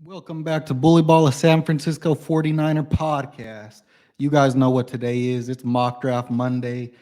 Welcome back to BullyBall, a San Francisco 49er podcast. You guys know what today is. It's Mock Draft Monday.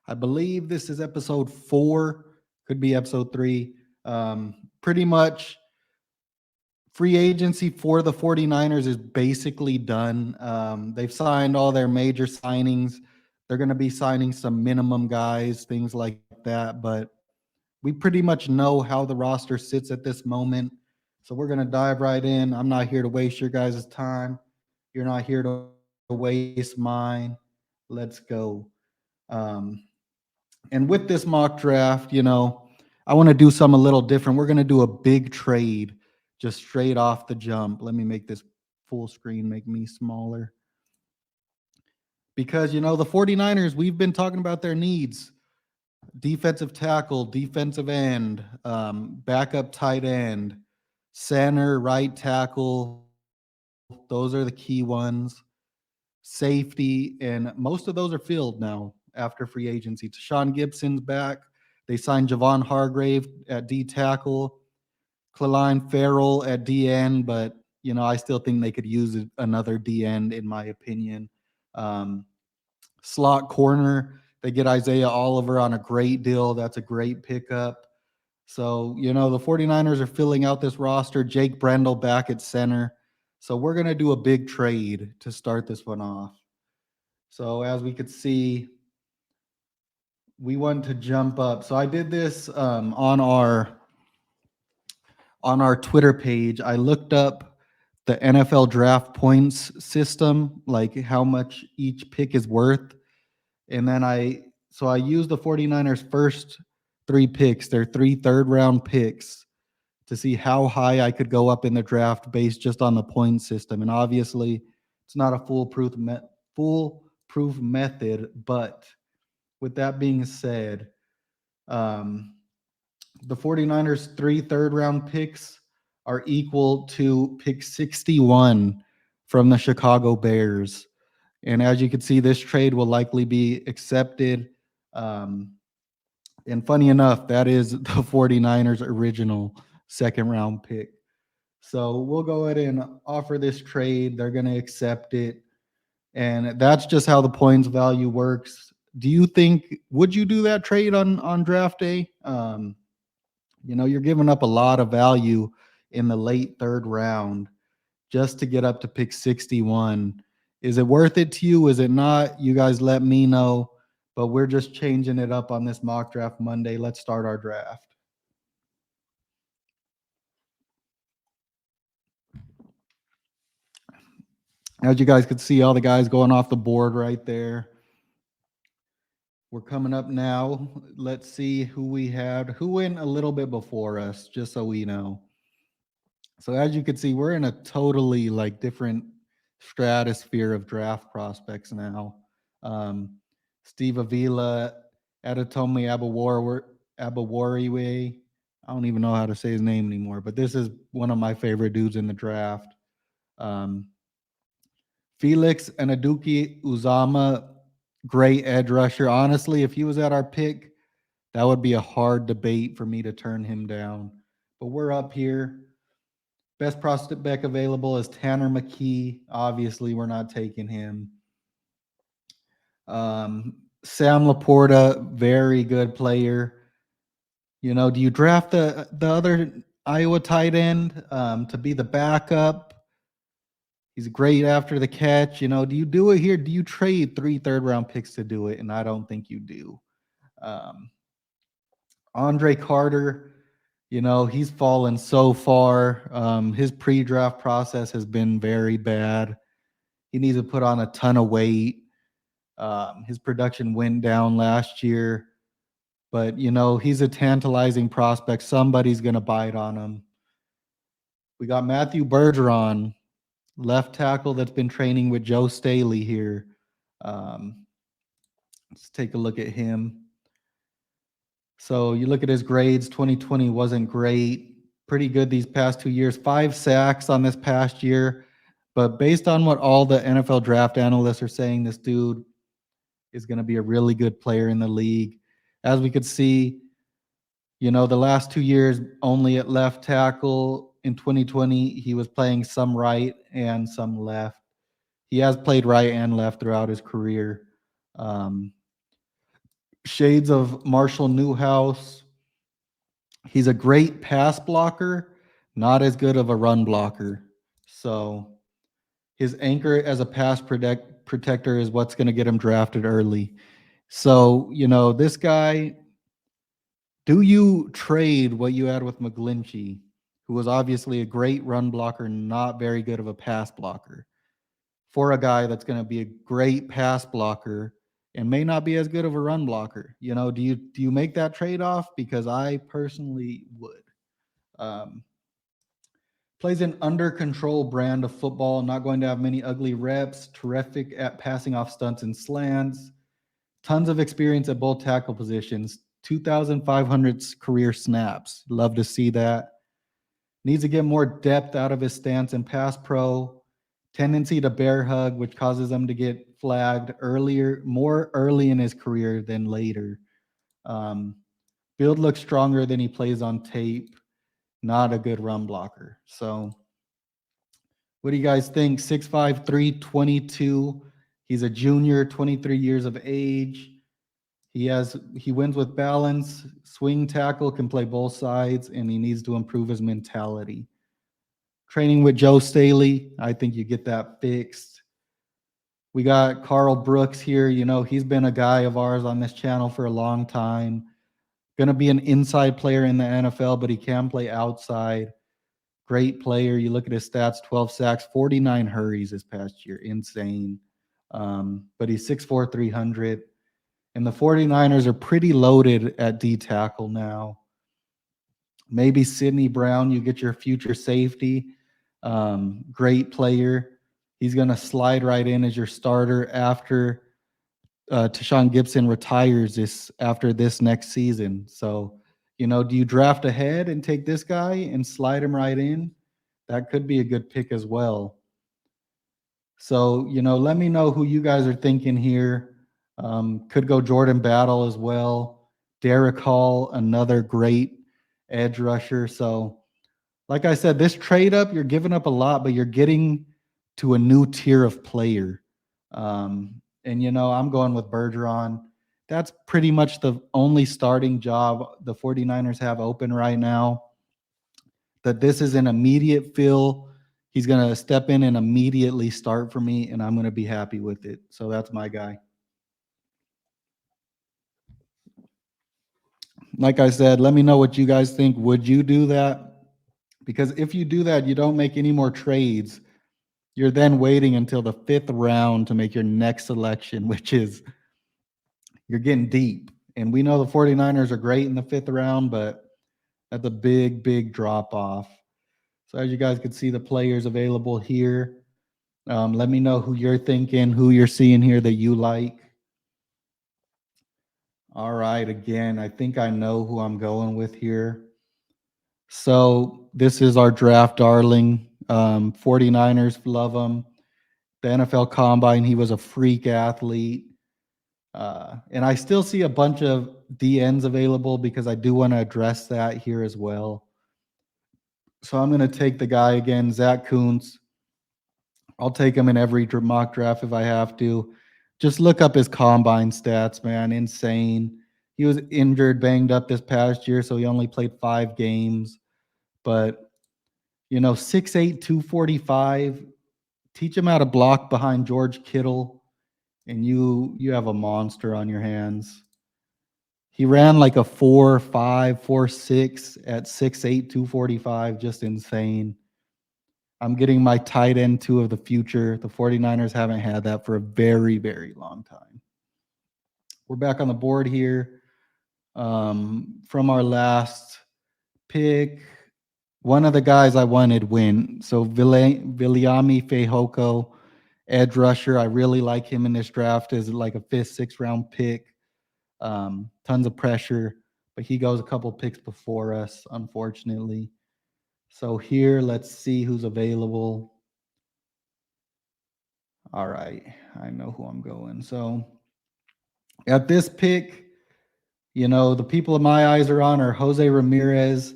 I believe this is episode 4, could be episode 3. Pretty much free agency for the 49ers is basically done. They've signed all their major signings. They're going to be signing some minimum guys, things like that. But we pretty much know how the roster sits at this moment. So we're going to dive right in. I'm not here to waste your guys' time. You're not here to waste mine. Let's go. Um, and with this mock draft, I want to do something a little different. We're going to do a big trade just straight off the jump. Let me make this full screen, make me smaller. Because, the 49ers, we've been talking about their needs: defensive tackle, defensive end, backup tight end, center, right tackle. Those are the key ones. Safety, and most of those are filled now after free agency. Sean Gibson's back. They signed Javon Hargrave at D tackle, Cleline Farrell at D end, but I still think they could use another D end in my opinion. Um, Slot corner, they get Isaiah Oliver on a great deal. That's a great pickup. So, the 49ers are filling out this roster. Jake Brendel back at center. So, we're going to do a big trade to start this one off. So, as we could see, we want to jump up. So, I did this on our Twitter page. I looked up the NFL draft points system, like how much each pick is worth. And then I used the 49ers first 3 picks, their 3 third-round picks, to see how high I could go up in the draft based just on the point system. And obviously, it's not a foolproof method, but with that being said, um, the 49ers 3 third-round picks are equal to pick 61 from the Chicago Bears. And as you can see, this trade will likely be accepted. Um, and funny enough, that is the 49ers' original second-round pick. So we'll go ahead and offer this trade. They're going to accept it. And that's just how the points value works. Would you do that trade on draft day? You're giving up a lot of value in the late third round just to get up to pick 61. Is it worth it to you? Is it not? You guys let me know. But we're just changing it up on this mock draft Monday. Let's start our draft. As you guys could see, all the guys going off the board right there. We're coming up now. Let's see who we had. Who went a little bit before us, just so we know. So as you can see, we're in a totally different stratosphere of draft prospects now. Um, Steve Avila, Adetomi Abawariwe. I don't even know how to say his name anymore, but this is one of my favorite dudes in the draft. Um, Felix Anaduki Uzama, great edge rusher. Honestly, if he was at our pick, that would be a hard debate for me to turn him down. But we're up here. Best prospect available is Tanner McKee. Obviously, we're not taking him. Sam Laporta, very good player. Do you draft the other Iowa tight end to be the backup? He's great after the catch. Do you do it here? Do you trade 3 third-round picks to do it? And I don't think you do. Um, Andre Carter, he's fallen so far. His pre-draft process has been very bad. He needs to put on a ton of weight. His production went down last year, but he's a tantalizing prospect. Somebody's gonna bite on him. We got Matthew Bergeron, left tackle that's been training with Joe Staley here. Um, let's take a look at him. So you look at his grades, 2020 wasn't great. Pretty good these past 2 years. 5 sacks on this past year. But based on what all the NFL draft analysts are saying, this dude is going to be a really good player in the league. As we could see, the last 2 years only at left tackle. in 2020, he was playing some right and some left. He has played right and left throughout his career. Um, Shades of Marshall Newhouse. He's a great pass blocker, not as good of a run blocker. So his anchor as a protector is what's going to get him drafted early. So, this guy, do you trade what you had with McGlinchey, who was obviously a great run blocker, not very good of a pass blocker, for a guy that's going to be a great pass blocker and may not be as good of a run blocker? Do you make that trade off? Because I personally would. Um, Plays an under control brand of football, not going to have many ugly reps, terrific at passing off stunts and slants, tons of experience at both tackle positions, 2,500 career snaps. Love to see that. Needs to get more depth out of his stance and pass pro. Tendency to bear hug, which causes him to get flagged more early in his career than later. Um, Build looks stronger than he plays on tape. Not a good run blocker. So, what do you guys think? 6'5", 322. He's a junior, 23 years of age. He wins with balance, swing tackle, can play both sides, and he needs to improve his mentality. Training with Joe Staley, I think you get that fixed. We got Carl Brooks here. He's been a guy of ours on this channel for a long time. Going to be an inside player in the NFL, but he can play outside. Great player. You look at his stats: 12 sacks, 49 hurries this past year. Insane. But he's 6'4", 300. And the 49ers are pretty loaded at D tackle now. Maybe Sidney Brown, you get your future safety. Great player. He's going to slide right in as your starter after Tashawn Gibson retires after this next season. So, do you draft ahead and take this guy and slide him right in? That could be a good pick as well. So, let me know who you guys are thinking here. Could go Jordan Battle as well. Derek Hall, another great edge rusher. So, like I said, this trade up, you're giving up a lot, but you're getting to a new tier of player. And, I'm going with Bergeron. That's pretty much the only starting job the 49ers have open right now. That this is an immediate fill. He's going to step in and immediately start for me, and I'm going to be happy with it. So that's my guy. Like I said, let me know what you guys think. Would you do that? Because if you do that, you don't make any more trades. You're then waiting until the 5th round to make your next selection, which is you're getting deep. And we know the 49ers are great in the 5th round, but that's a big, big drop off. So as you guys can see, the players available here. Let me know who you're thinking, who you're seeing here that you like. All right, again, I think I know who I'm going with here. So this is our draft darling. 49ers love him. The NFL Combine, he was a freak athlete. And I still see a bunch of DNs available because I do want to address that here as well. So I'm going to take the guy again, Zach Kuntz. I'll take him in every mock draft if I have to. Just look up his combine stats, man. Insane. He was injured, banged up this past year, so he only played 5 games. But, 6'8", 245. Teach him how to block behind George Kittle, and you have a monster on your hands. He ran like a 4.5, 4.6 at 6'8", 245. Just insane. I'm getting my tight end 2 of the future. The 49ers haven't had that for a very, very long time. We're back on the board here. From our last pick, one of the guys I wanted win. So Viliami Fehoko, edge rusher. I really like him in this draft as like a 5th, 6th round pick. Tons of pressure, but he goes a couple picks before us, unfortunately. So here, let's see who's available. All right, I know who I'm going. So at this pick, the people my eyes are on are Jose Ramirez,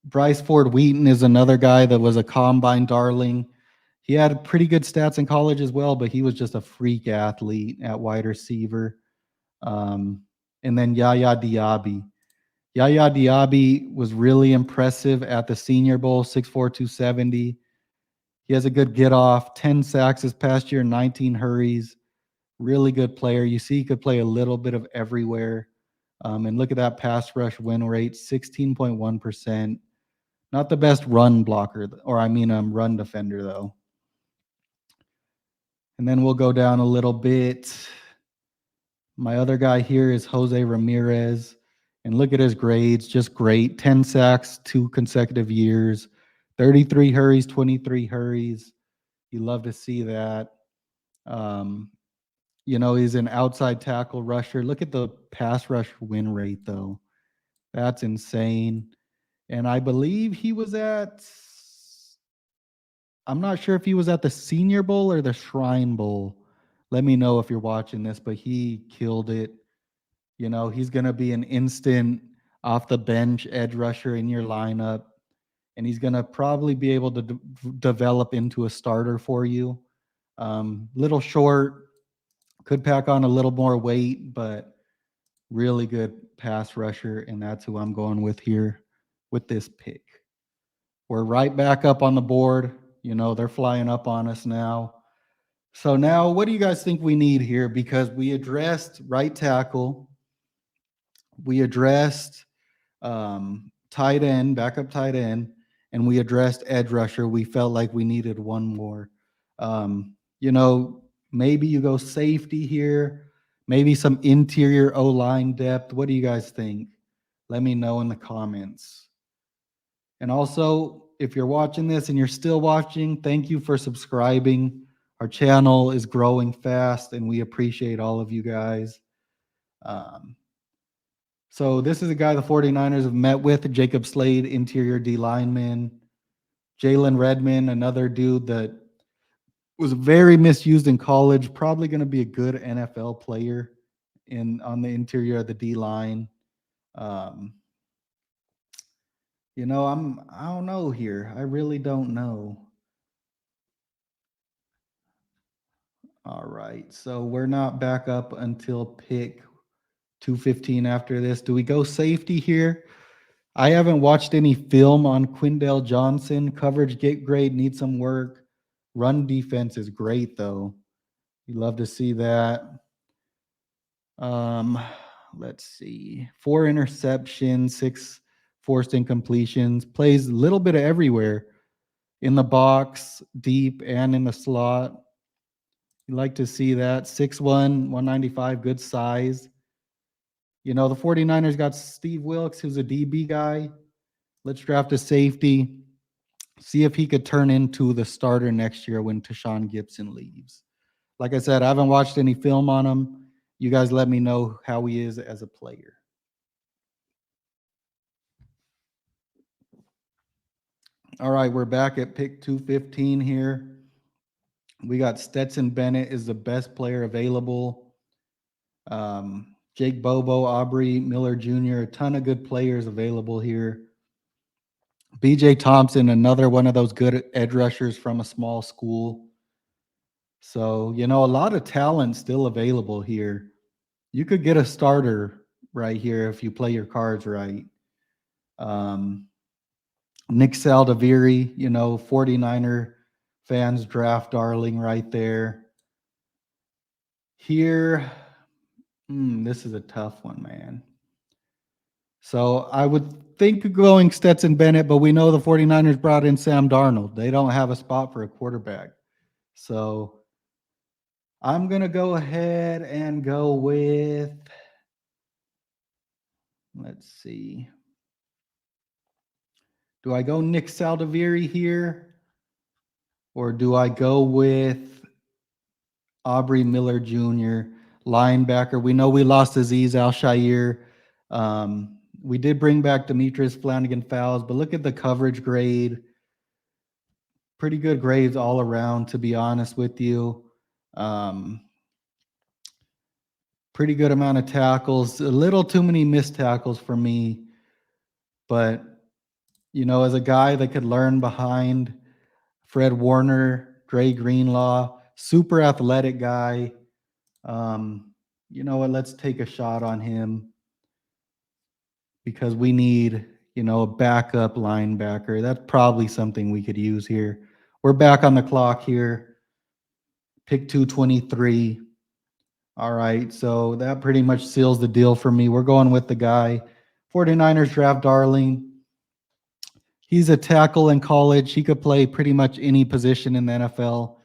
Bryce Ford Wheaton is another guy that was a combine darling. He had pretty good stats in college as well, but he was just a freak athlete at wide receiver. Um, and then Yaya Diaby. Yaya Diaby was really impressive at the Senior Bowl, 6'4", 270. He has a good get off, 10 sacks this past year, 19 hurries. Really good player. You see, he could play a little bit of everywhere. And look at that pass rush win rate, 16.1%. Not the best run blocker, or I mean, run defender, though. And then we'll go down a little bit. My other guy here is Jose Ramirez. And look at his grades, just great. 10 sacks, 2 consecutive years, 33 hurries, 23 hurries. You love to see that. Um, he's an outside tackle rusher. Look at the pass rush win rate, though. That's insane. And I believe he was I'm not sure if he was at the Senior Bowl or the Shrine Bowl. Let me know if you're watching this, but he killed it. He's going to be an instant off the bench edge rusher in your lineup, and he's going to probably be able to develop into a starter for you. Little short, could pack on a little more weight, but really good pass rusher, and that's who I'm going with here with this pick. We're right back up on the board. They're flying up on us now. So now, what do you guys think we need here? Because we addressed right tackle, we addressed tight end, backup tight end, and we addressed edge rusher. We felt like we needed one more. Maybe you go safety here, maybe some interior O-line depth. What do you guys think? Let me know in the comments. And also, if you're watching this and you're still watching, thank you for subscribing. Our channel is growing fast, and we appreciate all of you guys. So this is a guy the 49ers have met with, Jacob Slade, interior D lineman. Jalen Redmond, another dude that was very misused in college, probably going to be a good NFL player on the interior of the D line. I don't know here. I really don't know. All right. So we're not back up until pick 215 after this. Do we go safety here? I haven't watched any film on Quindell Johnson. Coverage get grade, needs some work. Run defense is great, though. You love to see that. Let's see. 4 interceptions, 6 forced incompletions. Plays a little bit of everywhere. In the box, deep, and in the slot. You like to see that. 6'1", 195, good size. The 49ers got Steve Wilkes, who's a DB guy. Let's draft a safety. See if he could turn into the starter next year when Tashawn Gibson leaves. Like I said, I haven't watched any film on him. You guys let me know how he is as a player. All right, we're back at pick 215 here. We got Stetson Bennett is the best player available. Jake Bobo, Aubrey Miller Jr., a ton of good players available here. BJ Thompson, another one of those good edge rushers from a small school. So, a lot of talent still available here. You could get a starter right here if you play your cards right. Nick Saldiviri, 49er fans draft darling right there. Here, this is a tough one, man. So I would think going Stetson Bennett, but we know the 49ers brought in Sam Darnold. They don't have a spot for a quarterback. So I'm going to go ahead and go with, let's see. Do I go Nick Saldiviri here? Or do I go with Aubrey Miller Jr., linebacker? We know we lost Azeez Al-Shaair. We did bring back Demetrius Flanagan-Fowles, but look at the coverage grade. Pretty good grades all around, to be honest with you. Pretty good amount of tackles. A little too many missed tackles for me. But, as a guy that could learn behind Fred Warner, Dre Greenlaw, super athletic guy. You know what? Let's take a shot on him because we need, a backup linebacker. That's probably something we could use here. We're back on the clock here. Pick 223. All right. So that pretty much seals the deal for me. We're going with the guy. 49ers draft Darling. He's a tackle in college. He could play pretty much any position in the NFL,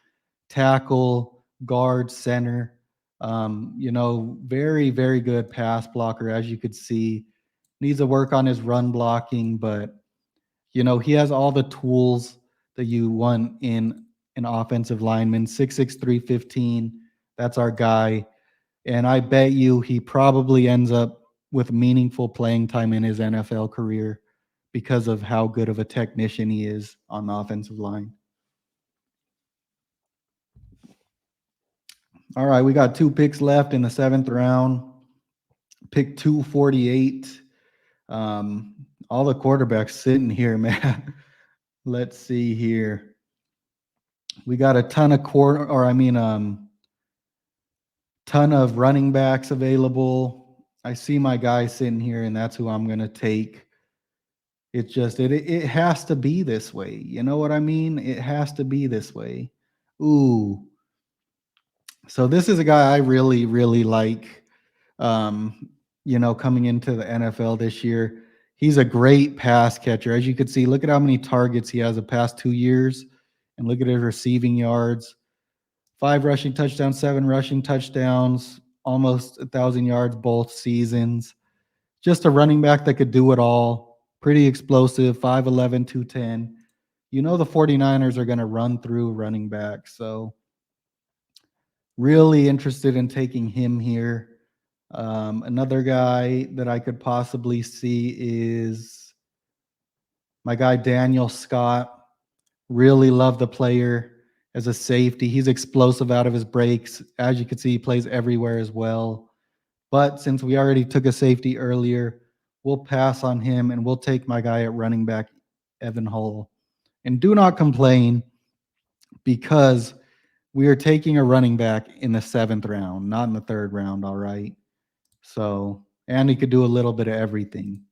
tackle, guard, center. Very, very good pass blocker, as you could see. Needs to work on his run blocking, but, he has all the tools that you want in an offensive lineman. 6'6", 315. That's our guy. And I bet you he probably ends up with meaningful playing time in his NFL career because of how good of a technician he is on the offensive line. All right, we got 2 picks left in the 7th round. Pick 248. All the quarterbacks sitting here, man. Let's see here. We got a ton of ton of running backs available. I see my guy sitting here, and that's who I'm gonna take. It's just it has to be this way. You know what I mean? It has to be this way. Ooh. So this is a guy I really, really like. Coming into the NFL this year. He's a great pass catcher. As you can see, look at how many targets he has the past 2 years, and look at his receiving yards. 5 rushing touchdowns, 7 rushing touchdowns, almost 1,000 yards both seasons. Just a running back that could do it all. Pretty explosive, 5'11", 210. The 49ers are going to run through running backs. So really interested in taking him here. Another guy that I could possibly see is my guy Daniel Scott. Really love the player as a safety. He's explosive out of his breaks. As you can see, he plays everywhere as well. But since we already took a safety earlier, we'll pass on him and we'll take my guy at running back, Evan Hull. And do not complain because we are taking a running back in the 7th round, not in the 3rd round, all right? So, and he could do a little bit of everything.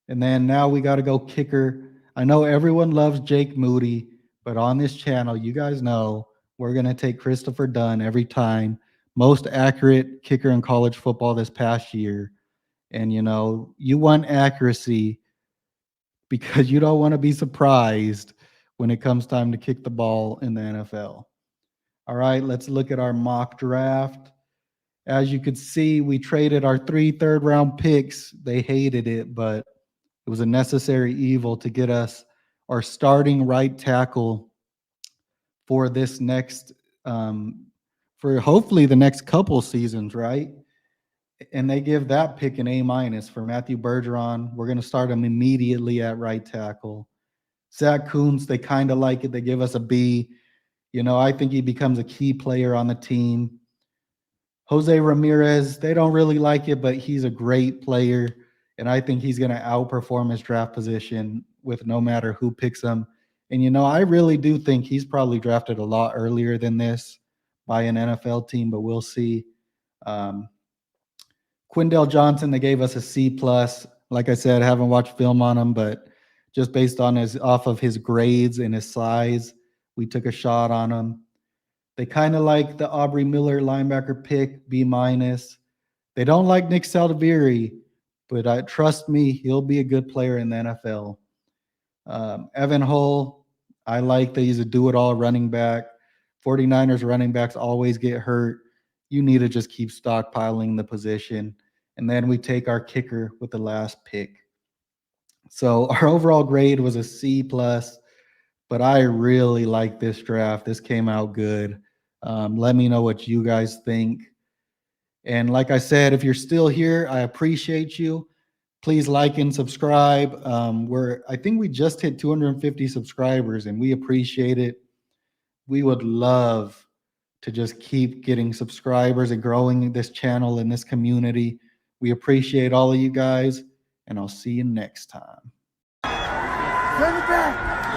And then now we got to go kicker. I know everyone loves Jake Moody, but on this channel, you guys know we're going to take Christopher Dunn every time. Most accurate kicker in college football this past year. And, you want accuracy because you don't want to be surprised when it comes time to kick the ball in the NFL. All right, let's look at our mock draft. As you could see, we traded our 3 third-round picks. They hated it, but it was a necessary evil to get us our starting right tackle for this next, for hopefully the next couple seasons, right? And they give that pick an A- for Matthew Bergeron. We're going to start him immediately at right tackle. Zach Kuntz, they kind of like it. They give us a B. I think he becomes a key player on the team. Jose Ramirez, they don't really like it, but he's a great player. And I think he's going to outperform his draft position with no matter who picks him. And, I really do think he's probably drafted a lot earlier than this by an NFL team, but we'll see. Quindell Johnson, they gave us a C+. Like I said, I haven't watched film on him, but just based on off of his grades and his size, we took a shot on him. They kind of like the Aubrey Miller linebacker pick, B-. They don't like Nick Saldiveri, but trust me, he'll be a good player in the NFL. Evan Hull, I like that he's a do-it-all running back. 49ers running backs always get hurt. You need to just keep stockpiling the position. And then we take our kicker with the last pick. So our overall grade was a C+, but I really like this draft. This came out good. Let me know what you guys think. And like I said, if you're still here, I appreciate you. Please like and subscribe. I think we just hit 250 subscribers, and we appreciate it. We would love to just keep getting subscribers and growing this channel and this community. We appreciate all of you guys, and I'll see you next time. Send it back.